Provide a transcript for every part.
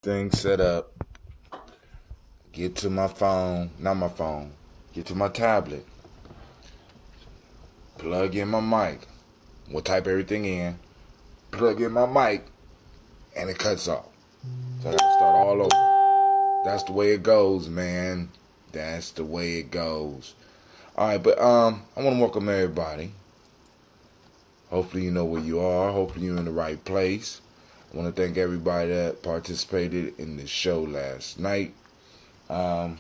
everything set up, get to my phone, get to my tablet, plug in my mic, we'll type everything in, plug in my mic, and it cuts off. So I gotta start all over. That's the way it goes, man. That's the way it goes. Alright, but I want to welcome everybody. Hopefully you know where you are. Hopefully you're in the right place. I want to thank everybody that participated in the show last night. And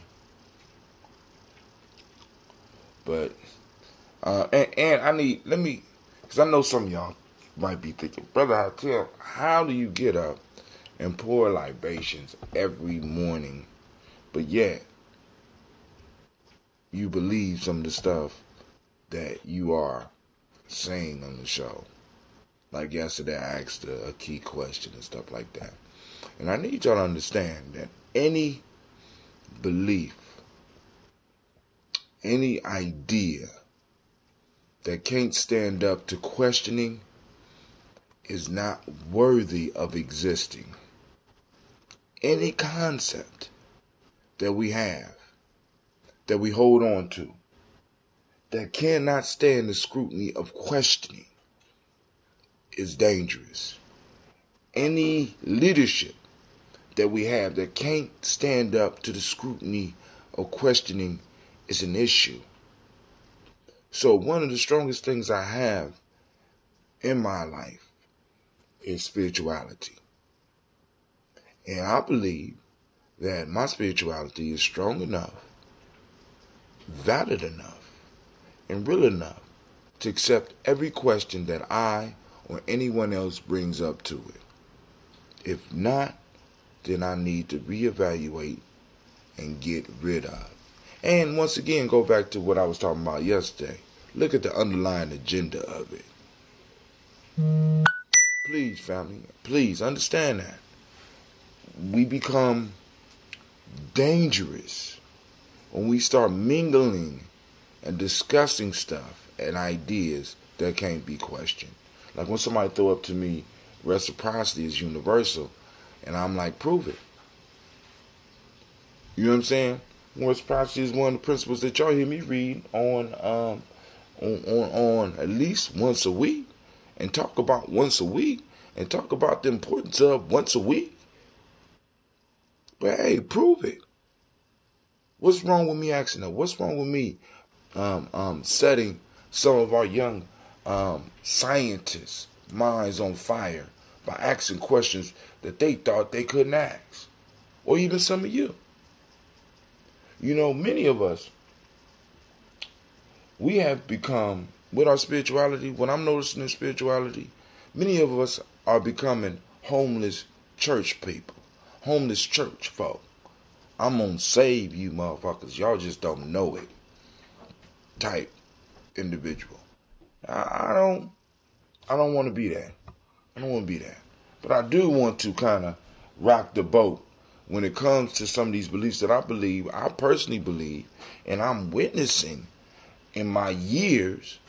I need, because I know some of y'all might be thinking, Brother Hatil, how do you get up and pour libations every morning, but yet you believe some of the stuff that you are saying on the show? Like yesterday, I asked a key question and stuff like that. And I need y'all to understand that any belief, any idea that can't stand up to questioning is not worthy of existing. Any concept that we have, that we hold on to, that cannot stand the scrutiny of questioning is dangerous. Any leadership that we have that can't stand up to the scrutiny of questioning is an issue. So one of the strongest things I have in my life is spirituality. And I believe that my spirituality is strong enough, valid enough, and real enough to accept every question that I or anyone else brings up to it. If not, then I need to reevaluate and get rid of. And once again, go back to what I was talking about yesterday. Look at the underlying agenda of it. Please, family, please understand that. We become dangerous when we start mingling and discussing stuff and ideas that can't be questioned. Like when somebody throw up to me, reciprocity is universal, and I'm like, prove it. You know what I'm saying? Reciprocity is one of the principles that y'all hear me read on at least once a week, and talk about once a week, and talk about the importance of once a week. But hey, prove it. What's wrong with me asking that? What's wrong with me setting some of our young scientists' minds on fire by asking questions that they thought they couldn't ask? Or even some of you. You know, many of us, we have become, with our spirituality, what I'm noticing in spirituality, many of us are becoming homeless church people, homeless church folk. I'm gonna save you motherfuckers, y'all just don't know it type individual. I don't want to be that. I don't want to be that. But I do want to kind of rock the boat when it comes to some of these beliefs that I personally believe, and I'm witnessing in my years,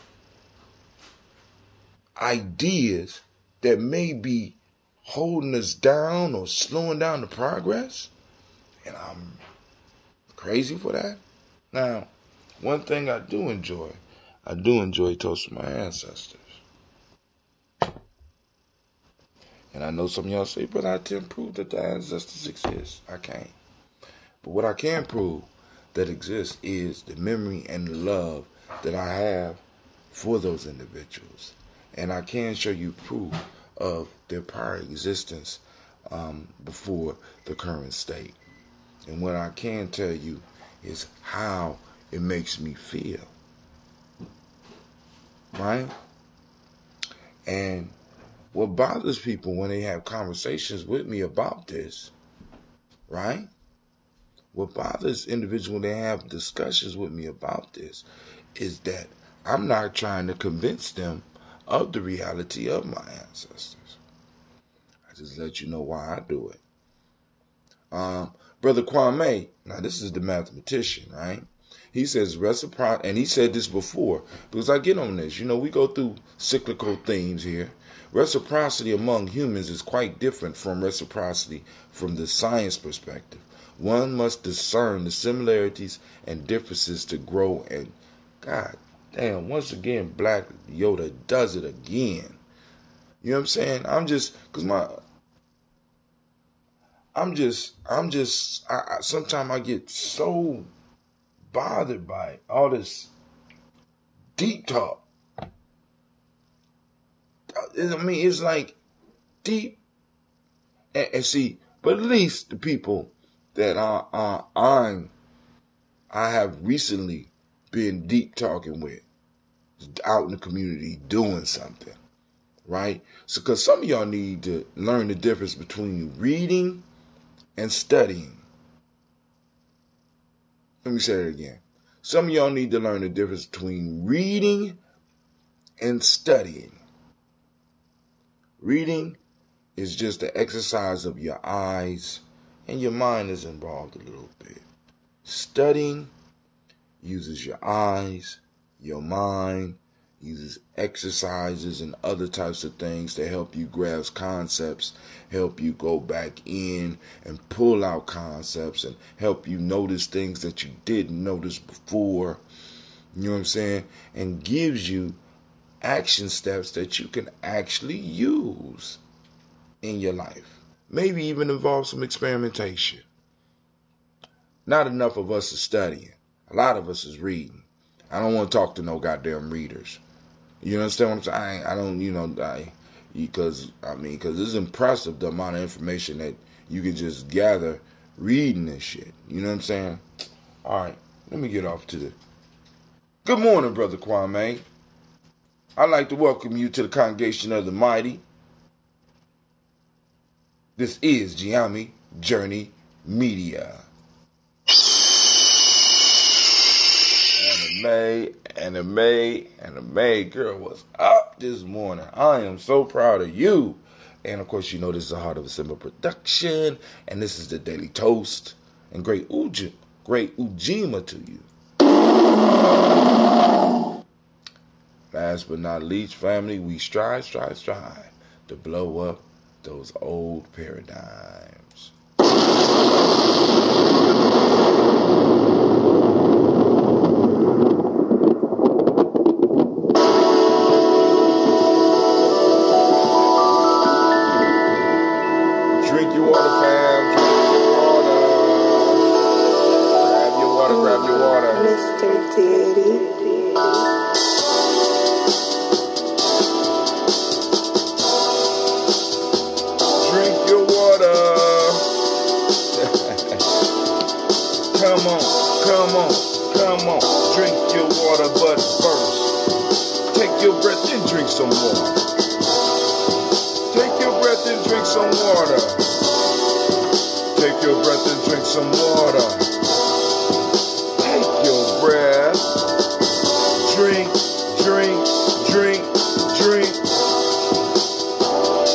ideas that may be holding us down or slowing down the progress. And I'm crazy for that. Now, one thing I do enjoy toasting my ancestors. And I know some of y'all say, but I can't prove that the ancestors exist. I can't. But what I can prove that exists is the memory and the love that I have for those individuals. And I can show you proof of their prior existence before the current state. And what I can tell you is how it makes me feel. Right? And what bothers people when they have conversations with me about this, right? What bothers individuals when they have discussions with me about this is that I'm not trying to convince them of the reality of my ancestors. I just let you know why I do it. Brother Kwame, now this is the mathematician, right? He says reciprocity, and he said this before, because I get on this. We go through cyclical themes here. Reciprocity among humans is quite different from reciprocity from the science perspective. One must discern the similarities and differences to grow, and God damn, once again, Black Yoda does it again. You know what I'm saying? Sometimes I get so bothered by all this deep talk. It's like deep, and see, but at least the people that I have recently been deep talking with, out in the community doing something, right? So, because some of y'all need to learn the difference between reading and studying. Let me say it again. Some of y'all need to learn the difference between reading and studying. Reading is just the exercise of your eyes, and your mind is involved a little bit. Studying uses your eyes, your mind, uses exercises and other types of things to help you grasp concepts, help you go back in and pull out concepts, and help you notice things that you didn't notice before. You know what I'm saying? And gives you action steps that you can actually use in your life. Maybe even involve some experimentation. Not enough of us is studying. A lot of us is reading. I don't want to talk to no goddamn readers. You understand what I'm saying? I don't, because it's impressive the amount of information that you can just gather reading this shit. You know what I'm saying? All right, let me get off to the... Good morning, Brother Kwame. I'd like to welcome you to the Congregation of the Mighty. This is Giami Journey Media. Anime girl was up this morning. I am so proud of you. And of course, this is the Heart of a Simple production, and this is the Daily Toast. And great Ujima to you. Last but not least, family, we strive to blow up those old paradigms. Drink your water, fam. Grab your water. Mr. Diddy. Drink your water. Come on. Drink your water, but first, take your breath and drink some water. Take your breath and drink some water. Take your breath and drink some water. Take your breath. Drink.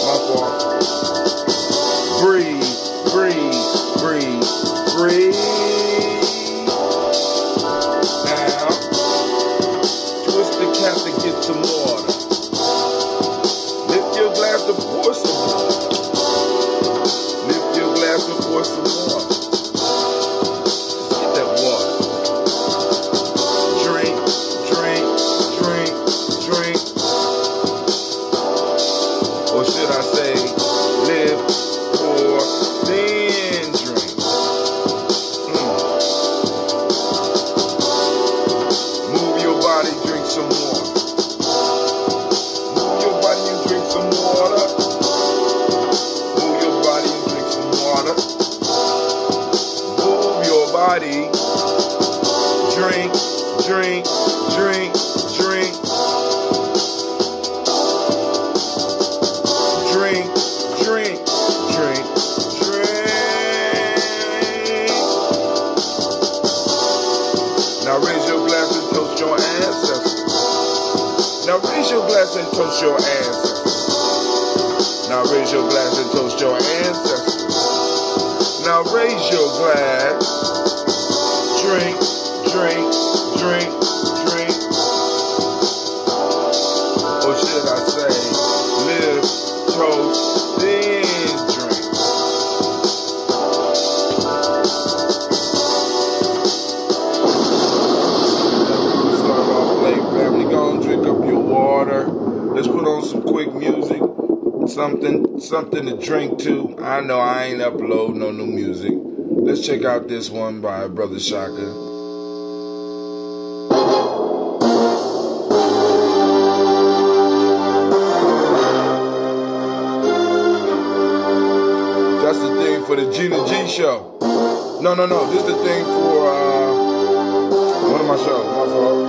My fault. Breathe. Now, twist the cap to get some water. Lift your glass to pour some water. Lift your glass to pour some water. Get that water. Drink. Or should I say, live, pour, then drink. Move your body, drink some water. Move your body and drink some water. Move your body and drink some water. Move your body. Drink. Now raise your glass and toast your ancestors. Now raise your glass and toast your ancestors. Now raise your glass and toast your ancestors. Now raise your glass. Drink. drink, drink, drink. Or should I say, live, toast, then drink. Start off late, family. Go and drink up your water. Let's put on some quick music. Something to drink to. I know I ain't uploading no new music. Let's check out this one by Brother Shaka. That's the thing for the Gina G show. No. This is the thing for one of my shows. My fault.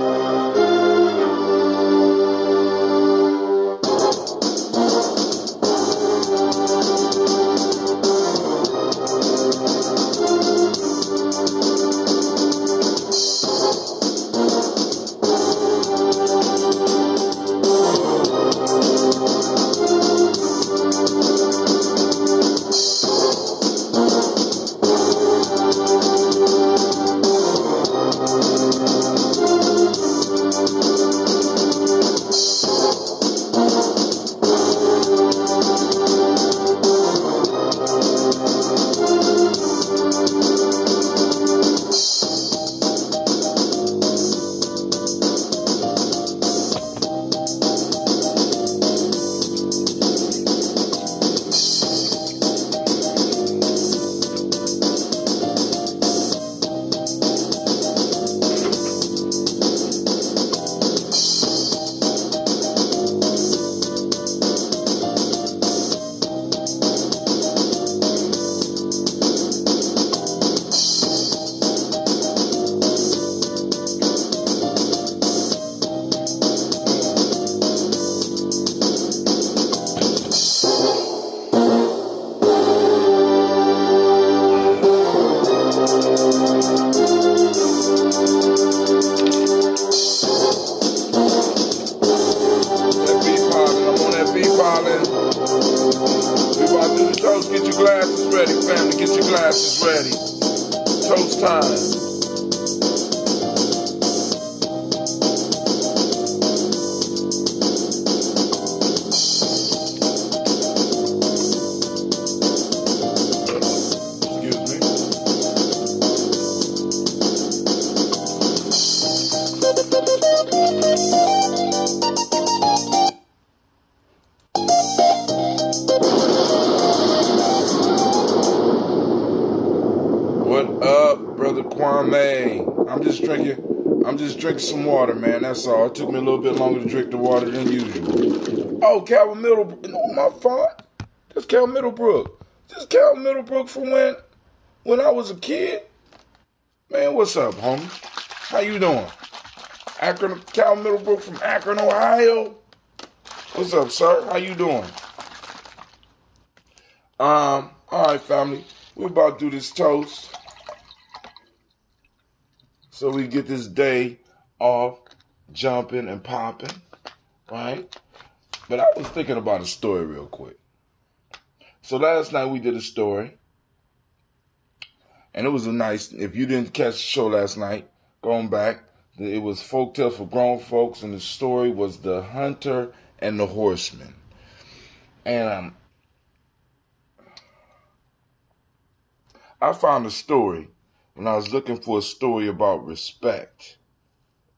Toast time. I'm just drinking some water, man. That's all. It took me a little bit longer to drink the water than usual. Oh, Calvin Middlebrook. No, my fault. That's Calvin Middlebrook. This Calvin Middlebrook from when I was a kid. Man, what's up, homie? How you doing? Akron, Calvin Middlebrook from Akron, Ohio. What's up, sir? How you doing? All right, family. We're about to do this toast. So we get this day off jumping and popping, right? But I was thinking about a story real quick. So last night we did a story. And it was a nice, if you didn't catch the show last night, going back, it was Folktales for grown folks. And the story was the hunter and the horseman. And I found a story when I was looking for a story about respect,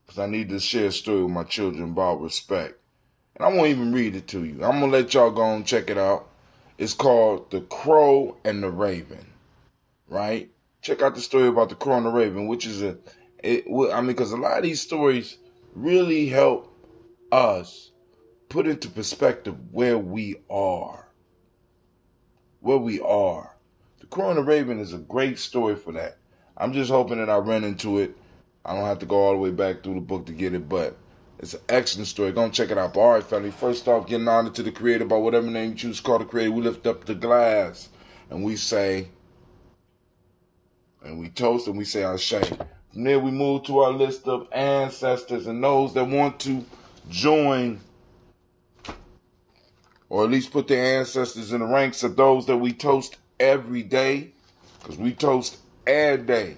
because I need to share a story with my children about respect. And I won't even read it to you. I'm going to let y'all go and check it out. It's called The Crow and the Raven, right? Check out the story about the Crow and the Raven, which is because a lot of these stories really help us put into perspective where we are. Where we are. The Crow and the Raven is a great story for that. I'm just hoping that I run into it. I don't have to go all the way back through the book to get it, but it's an excellent story. Go and check it out. All right, family. First off, getting honored to the Creator by whatever name you choose to call the Creator. We lift up the glass and we say, and we toast and we say our shame. From there, we move to our list of ancestors and those that want to join, or at least put their ancestors in the ranks of those that we toast every day, because we toast every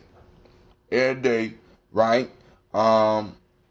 day, right?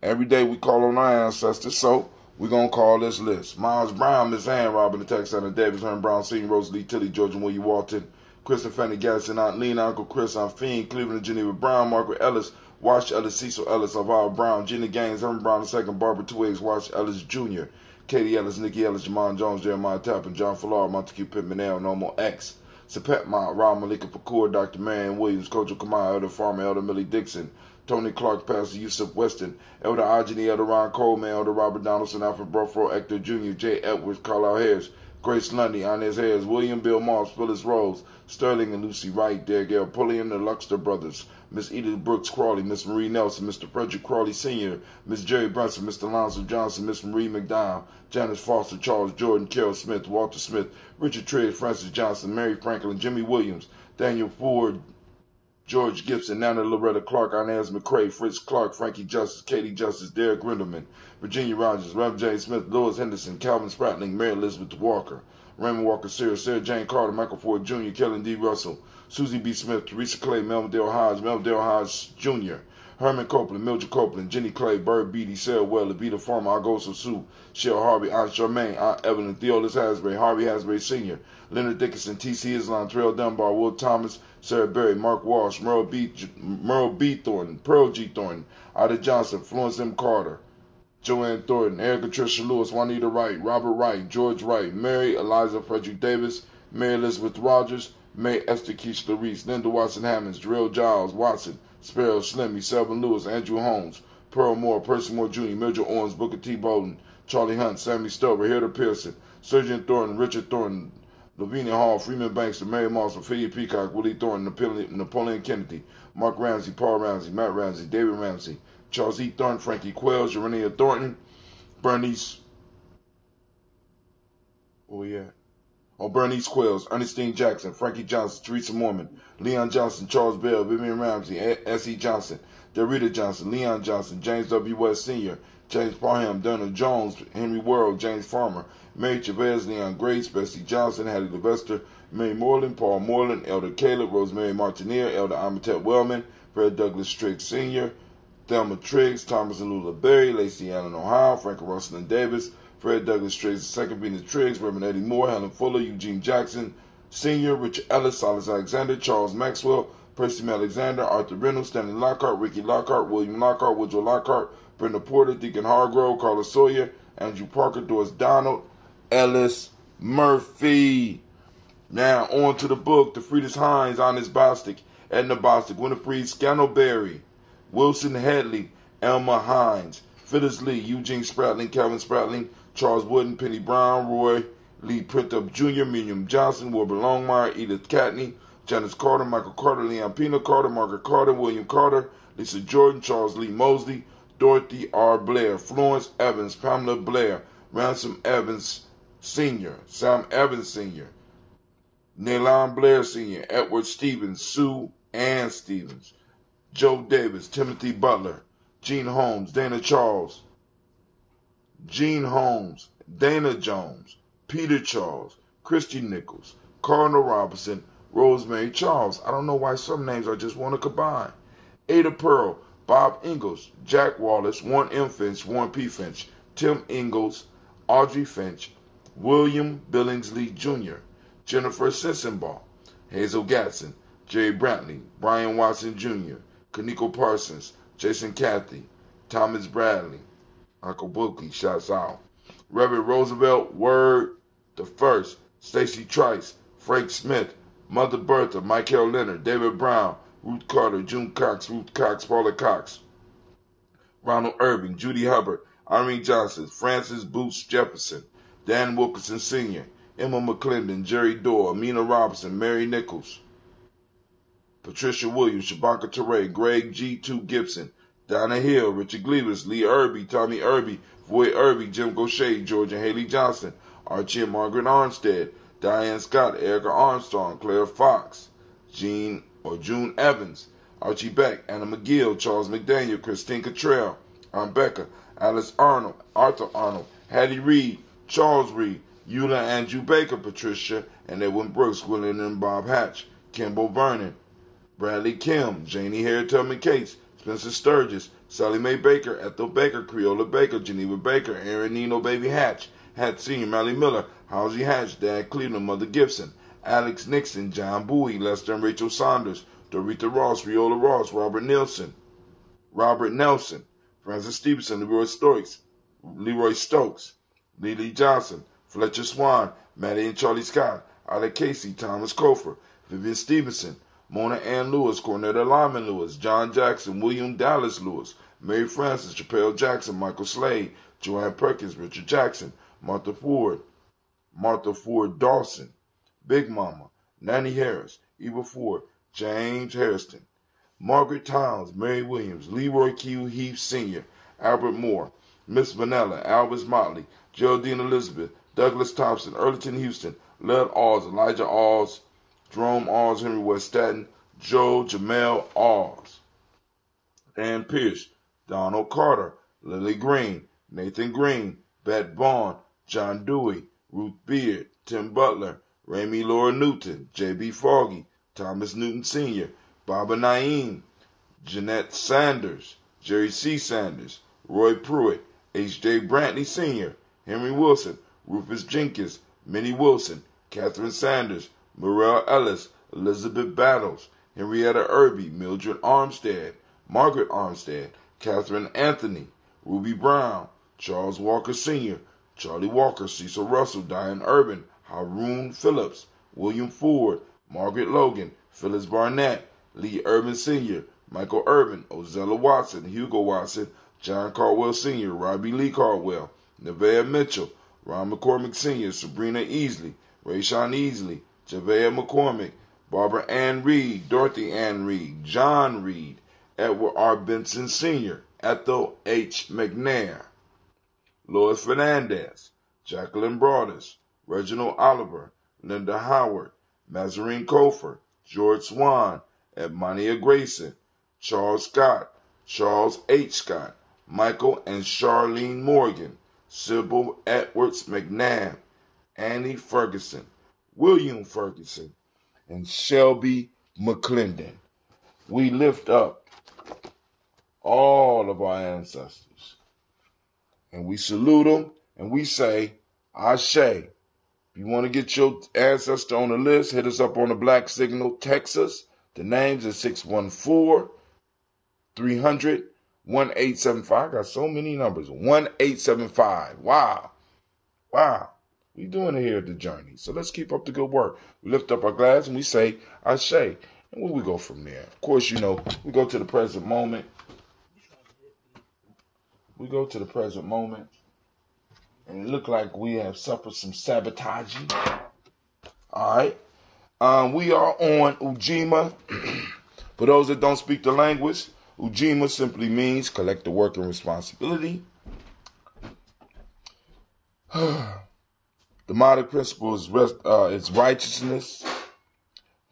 Every day we call on our ancestors, so we're going to call this list. Miles Brown, Miss Ann, Robin, the Texan, Davis, Herman Brown, Senior, Rosalie, Tilly, George, and William Walton, Chris and Fanny Gadsden, Aunt Lena, Uncle Chris, Aunt Fiend, Cleveland and Geneva Brown, Margaret Ellis, Wash Ellis, Cecil Ellis, Alvaro Brown, Jenny Gaines, Herman Brown II, Barbara Twigs, Wash Ellis Jr., Katie Ellis, Nikki Ellis, Jamon Jones, Jeremiah Tappan, John Fallard, Montague Pittman, Normal X, Sapet Ma, Ron Malika Fakur, Dr. Marion Williams, Kojo Kamai, Elder Farmer, Elder Millie Dixon, Tony Clark, Pastor Yusuf Weston, Elder Ajani, Elder Ron Coleman, Elder Robert Donaldson, Alfred Brufro, Hector Jr., J. Edwards, Carlisle Harris, Grace Lundy, Inez Harris, William Bill Moss, Phyllis Rose, Sterling and Lucy Wright, Derek L. Pulliam, the Luxter Brothers, Miss Edith Brooks Crawley, Miss Marie Nelson, Mr. Frederick Crawley Sr., Miss Jerry Brunson, Mr. Alonzo Johnson, Miss Marie McDowell, Janice Foster, Charles Jordan, Carol Smith, Walter Smith, Richard Triggs, Francis Johnson, Mary Franklin, Jimmy Williams, Daniel Ford, George Gibson, Nana Loretta Clark, Inez McCrae, Fritz Clark, Frankie Justice, Katie Justice, Derek Grindelman, Virginia Rogers, Rev. J. Smith, Lewis Henderson, Calvin Spratling, Mary Elizabeth Walker, Raymond Walker Sears, Sarah Jane Carter, Michael Ford Jr., Kellen D. Russell, Susie B. Smith, Teresa Clay, Melvindale Hodge Jr., Herman Copeland, Mildred Copeland, Jenny Clay, Bird Beatty, Sarah Well, Levita Farmer, Agoso Sue, Cheryl Harvey, Aunt Charmaine, Aunt Evelyn, Theolis Hasbury, Harvey Hasbury Sr., Leonard Dickinson, T.C. Islam, Terrell Dunbar, Will Thomas, Sarah Berry, Mark Walsh, Merle B. Thornton, Pearl G. Thornton, Ida Johnson, Florence M. Carter, Joanne Thornton, Erica Tricia Lewis, Juanita Wright, Robert Wright, George Wright, Mary Eliza Frederick Davis, Mary Elizabeth Rogers, May Esther Keishla Reese, Linda Watson Hammonds, Jarrell Giles Watson, Sparrow Slimmy, Selvin Lewis, Andrew Holmes, Pearl Moore, Percy Moore Jr., Mildred Owens, Booker T. Bowden, Charlie Hunt, Sammy Stover, Hilda Pearson, Surgeon Thornton, Richard Thornton, Lavinia Hall, Freeman Banks, Mary Moss, Ophelia Peacock, Willie Thornton, Napoleon Kennedy, Mark Ramsey, Paul Ramsey, Matt Ramsey, David Ramsey, Charles E. Thornton, Frankie Quells, Urania Thornton, Bernice, Bernice Quells, Ernestine Jackson, Frankie Johnson, Teresa Mormon, Leon Johnson, Charles Bell, Vivian Ramsey, S.E. Johnson, Darita Johnson, Leon Johnson, James W. West Sr., James Parham, Donna Jones, Henry Worrell, James Farmer, Mary Chavez, Leon Grace, Bessie Johnson, Hattie Levester, Mary Moreland, Paul Moreland, Elder Caleb, Rosemary Martineer, Elder Amatet Wellman, Fred Douglas Triggs Sr., Thelma Triggs, Thomas and Lula Berry, Lacey Allen Ohio, Frank Russell and Davis, Fred Douglas Triggs II, Venus Triggs, Reverend Eddie Moore, Helen Fuller, Eugene Jackson Sr., Richard Ellis, Silas Alexander, Charles Maxwell, Percy M. Alexander, Arthur Reynolds, Stanley Lockhart, Ricky Lockhart, William Lockhart, Woodrow Lockhart, Brenda Porter, Deacon Hargrove, Carla Sawyer, Andrew Parker, Doris Donald, Ellis Murphy. Now on to the book. The Friedrich Hines, Honest Bostic, Edna Bostic, Winifred Scanoberry, Wilson Headley, Elma Hines, Phyllis Lee, Eugene Spratling, Calvin Spratling, Charles Wooden, Penny Brown, Roy Lee Printup Jr., Miriam Johnson, Wilbur Longmire, Edith Catney, Janice Carter, Michael Carter, Leon Pino Carter, Margaret Carter, William Carter, Lisa Jordan, Charles Lee Mosley, Dorothy R. Blair, Florence Evans, Pamela Blair, Ransom Evans Sr., Sam Evans Sr., Naylan Blair Sr., Edward Stevens, Sue Ann Stevens, Joe Davis, Timothy Butler, Gene Holmes, Dana Charles, Gene Holmes, Dana Jones, Peter Charles, Christy Nichols, Cardinal Robinson, Rosemary Charles. I don't know why some names I just want to combine. Ada Pearl, Bob Ingalls, Jack Wallace, Warren M. Finch, Warren P. Finch, Tim Ingalls, Audrey Finch, William Billingsley Jr., Jennifer Sensenbaugh, Hazel Gatson, Jerry Brantley, Brian Watson Jr., Kaniko Parsons, Jason Cathy, Thomas Bradley, Uncle Bookie, shouts out. Reverend Roosevelt Word the First, Stacy Trice, Frank Smith, Mother Bertha, Michael Leonard, David Brown, Ruth Carter, June Cox, Ruth Cox, Paula Cox, Ronald Irving, Judy Hubbard, Irene Johnson, Francis Boots Jefferson, Dan Wilkinson Sr., Emma McClendon, Jerry Dorr, Amina Robinson, Mary Nichols, Patricia Williams, Shabaka Teray, Greg G. 2 Gibson, Donna Hill, Richard Gleavers, Lee Irby, Tommy Irby, Voy Irby, Jim Gaucher, George and Haley Johnson, Archie and Margaret Armstead, Diane Scott, Erica Armstrong, Claire Fox, June Evans, Archie Beck, Anna McGill, Charles McDaniel, Christine Cottrell, Aunt Becca, Alice Arnold, Arthur Arnold, Hattie Reed, Charles Reed, Eula Andrew Baker, Patricia, and Edwin Brooks, William and Bob Hatch, Kimball Vernon, Bradley Kim, Janie Hare Tubman Cates, Spencer Sturgis, Sally Mae Baker, Ethel Baker, Creola Baker, Geneva Baker, Aaron Nino Baby Hatch, Hatch Sr., Mally Miller, Halsey Hatch, Dad Cleveland, Mother Gibson, Alex Nixon, John Bowie, Lester and Rachel Saunders, Dorita Ross, Riola Ross, Robert Nelson, Francis Stevenson, Leroy Stokes, Lily Johnson, Fletcher Swan, Maddie and Charlie Scott, Alec Casey, Thomas Cofer, Vivian Stevenson, Mona Ann Lewis, Cornetta Lyman Lewis, John Jackson, William Dallas Lewis, Mary Frances, Chappelle Jackson, Michael Slade, Joanne Perkins, Richard Jackson, Martha Ford Dawson, Big Mama, Nanny Harris, Eva Ford, James Harrison, Margaret Towns, Mary Williams, Leroy Q. Heath Sr., Albert Moore, Miss Vanilla, Albus Motley, Geraldine Elizabeth, Douglas Thompson, Earlington Houston, Led Oz, Elijah Oz, Jerome Oz, Henry West Staten, Joe Jamel Oz, Ann Pierce, Donald Carter, Lily Green, Nathan Green, Bet Vaughn, John Dewey, Ruth Beard, Tim Butler, Ramey Laura Newton, J.B. Foggy, Thomas Newton Sr., Baba Naeem, Jeanette Sanders, Jerry C. Sanders, Roy Pruitt, H.J. Brantley Sr., Henry Wilson, Rufus Jenkins, Minnie Wilson, Catherine Sanders, Muriel Ellis, Elizabeth Battles, Henrietta Irby, Mildred Armstead, Margaret Armstead, Catherine Anthony, Ruby Brown, Charles Walker Sr., Charlie Walker, Cecil Russell, Diane Urban, Haroon Phillips, William Ford, Margaret Logan, Phyllis Barnett, Lee Urban Sr., Michael Urban, Ozella Watson, Hugo Watson, John Caldwell Sr., Robbie Lee Caldwell, Nevaeh Mitchell, Ron McCormick Sr., Sabrina Easley, Rayshawn Easley, Javea McCormick, Barbara Ann Reed, Dorothy Ann Reed, John Reed, Edward R. Benson Sr., Ethel H. McNair, Lois Fernandez, Jacqueline Broadus, Reginald Oliver, Linda Howard, Mazarine Cofer, George Swan, Edmonia Grayson, Charles Scott, Charles H. Scott, Michael and Charlene Morgan, Sybil Edwards McNabb, Annie Ferguson, William Ferguson, and Shelby McClendon. We lift up all of our ancestors, and we salute them, and we say, Ashe. If you want to get your ancestor on the list, hit us up on the Black Signal, Texas. The names is 614-300-1875. I got so many numbers. 1875. Wow. We doing it here at the Journey. So let's keep up the good work. We lift up our glass and we say, Ashe. And where we go from there? Of course, we go to the present moment. And it looked like we have suffered some sabotaging. All right. We are on Ujima. For those that don't speak the language, Ujima simply means collective work and responsibility. The modic principle is righteousness.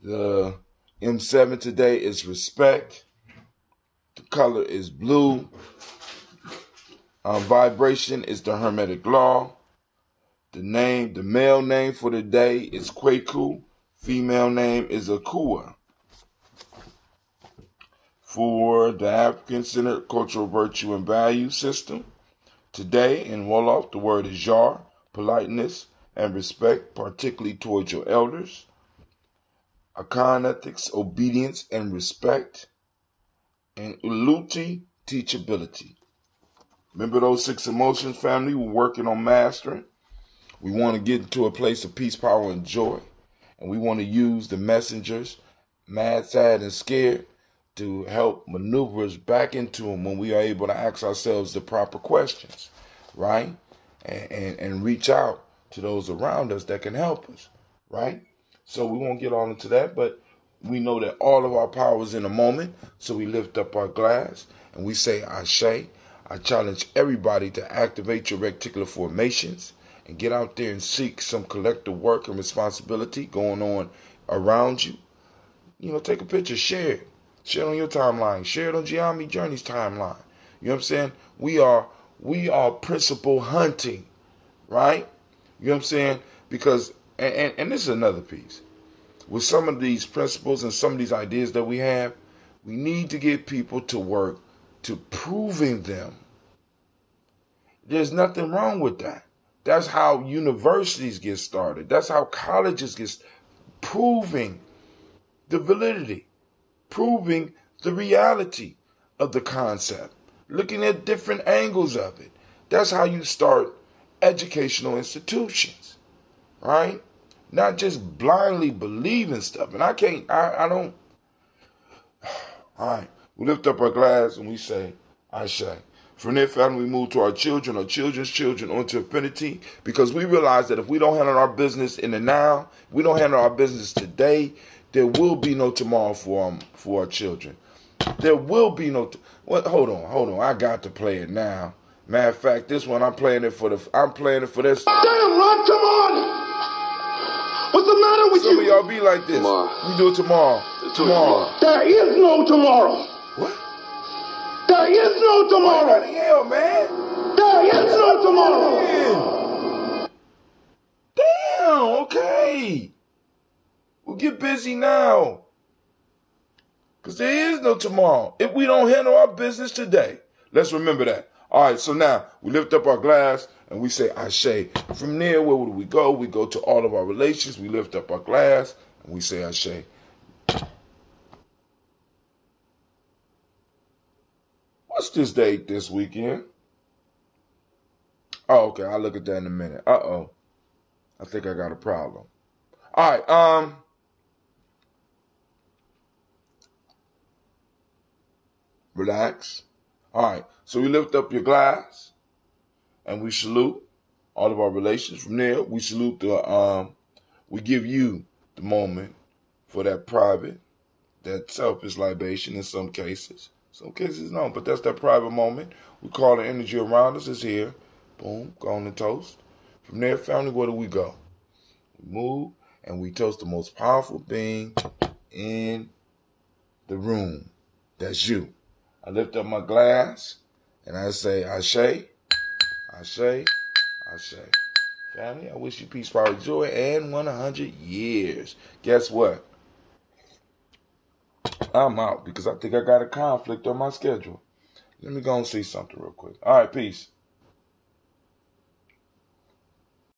The M7 today is respect. The color is blue. Vibration is the Hermetic law. The male name for the day is Kwaku. Female name is Akua. For the African-centered cultural virtue and value system, today in Wolof, the word is Yar, politeness and respect, particularly towards your elders. Akan ethics, obedience and respect. And Uluti, teachability. Remember those 6 emotions, family? We're working on mastering. We want to get into a place of peace, power, and joy. And we want to use the messengers, mad, sad, and scared, to help maneuver us back into them when we are able to ask ourselves the proper questions, right? And reach out to those around us that can help us, right? So we won't get on into that, but we know that all of our power is in a moment. So we lift up our glass and we say, Ashe. I challenge everybody to activate your reticular formations and get out there and seek some collective work and responsibility going on around you. Take a picture, share it. Share it on your timeline. Share it on Giami Journey's timeline. You know what I'm saying? We are principle hunting, right? You know what I'm saying? Because, and this is another piece. With some of these principles and some of these ideas that we have, we need to get people to work to proving them. There's nothing wrong with that. That's how universities get started. That's how colleges get started. Proving the validity, proving the reality of the concept, looking at different angles of it. That's how you start educational institutions, right? Not just blindly believing stuff. And I don't. All right, we lift up our glass and we say, Ashe. From there, family, we move to our children, our children's children, onto infinity, because we realize that if we don't handle our business in the now, we don't handle our business today, there will be no tomorrow for our children. There will be no. Hold on. I got to play it now. Matter of fact, this one I'm playing it for this. Damn, Ron, come on! What's the matter with Some you? of y'all be like this. Tomorrow. We do it tomorrow. Tomorrow. There is no tomorrow. What? There is no tomorrow. What the hell, man? There is no tomorrow. Damn, okay. We'll get busy now. Because there is no tomorrow if we don't handle our business today. Let's remember that. All right, so now we lift up our glass and we say Ashe. From there, where do we go? We go to all of our relations. We lift up our glass and we say Ashe. What's this date this weekend? Oh, okay. I'll look at that in a minute. Uh-oh. I think I got a problem. All right. Relax. All right. So we lift up your glass and we salute all of our relations. From there, we salute we give you the moment for that private, that selfish libation in some cases. Some cases no, but that's that private moment. We call the energy around us is here. Boom, go on and toast. From there, family, where do we go? We move and we toast the most powerful being in the room. That's you. I lift up my glass and I say, Ashe, Ashe, Ashe. Family, I wish you peace, power, joy, and 100 years. Guess what? I'm out because I think I got a conflict on my schedule. Let me go and see something real quick. All right, peace.